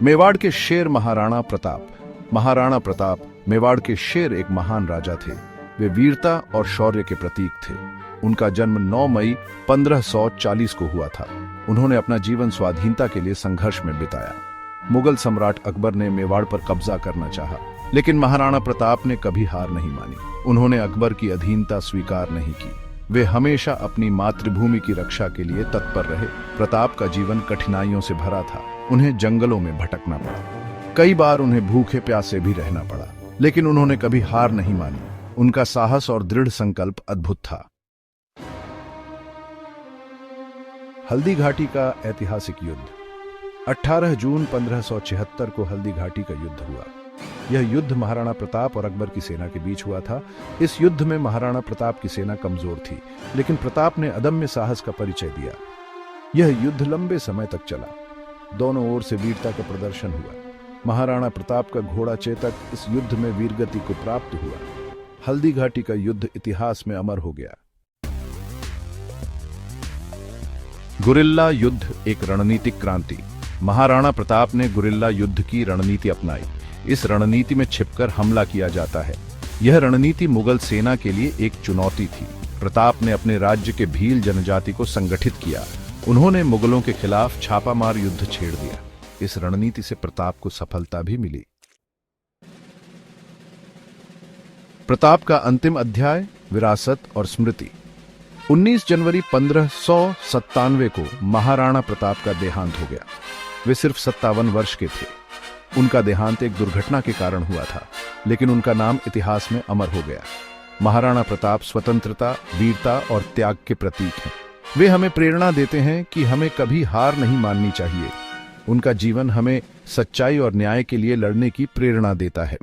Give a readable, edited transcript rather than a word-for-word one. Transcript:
मेवाड़ के शेर महाराणा प्रताप। महाराणा प्रताप मेवाड़ के शेर एक महान राजा थे। वे वीरता और शौर्य के प्रतीक थे। उनका जन्म 9 मई 1540 को हुआ था। उन्होंने अपना जीवन स्वाधीनता के लिए संघर्ष में बिताया। मुगल सम्राट अकबर ने मेवाड़ पर कब्जा करना चाहा, लेकिन महाराणा प्रताप ने कभी हार नहीं मानी। उन्होंने अकबर की अधीनता स्वीकार नहीं की। वे हमेशा अपनी मातृभूमि की रक्षा के लिए तत्पर रहे। प्रताप का जीवन कठिनाइयों से भरा था। उन्हें जंगलों में भटकना पड़ा। कई बार उन्हें भूखे प्यासे भी रहना पड़ा, लेकिन उन्होंने कभी हार नहीं मानी। उनका साहस और दृढ़ संकल्प अद्भुत था। हल्दी घाटी का ऐतिहासिक युद्ध। 18 जून 1576 को हल्दी घाटी का युद्ध हुआ। यह युद्ध महाराणा प्रताप और अकबर की सेना के बीच हुआ था। इस युद्ध में महाराणा प्रताप की सेना कमजोर थी, लेकिन प्रताप ने अदम्य साहस का परिचय दिया। यह युद्ध लंबे समय तक चला। दोनों ओर से वीरता का प्रदर्शन हुआ। महाराणा प्रताप का घोड़ा चेतक इस युद्ध में वीरगति को प्राप्त हुआ। हल्दी घाटी का युद्ध इतिहास में अमर हो गया। गुरिल्ला युद्ध एक रणनीतिक क्रांति। महाराणा प्रताप ने गुरिल्ला युद्ध की रणनीति अपनाई। इस रणनीति में छिपकर हमला किया जाता है। यह रणनीति मुगल सेना के लिए एक चुनौती थी। प्रताप ने अपने राज्य के भील जनजाति को संगठित किया। उन्होंने मुगलों के खिलाफ छापामार युद्ध छेड़ दिया। इस रणनीति से प्रताप को सफलता भी मिली। प्रताप का अंतिम अध्याय, विरासत और स्मृति। 19 जनवरी 1597 को महाराणा प्रताप का देहांत हो गया। वे सिर्फ 57 वर्ष के थे। उनका देहांत एक दुर्घटना के कारण हुआ था, लेकिन उनका नाम इतिहास में अमर हो गया। महाराणा प्रताप स्वतंत्रता, वीरता और त्याग के प्रतीक हैं। वे हमें प्रेरणा देते हैं कि हमें कभी हार नहीं माननी चाहिए। उनका जीवन हमें सच्चाई और न्याय के लिए लड़ने की प्रेरणा देता है।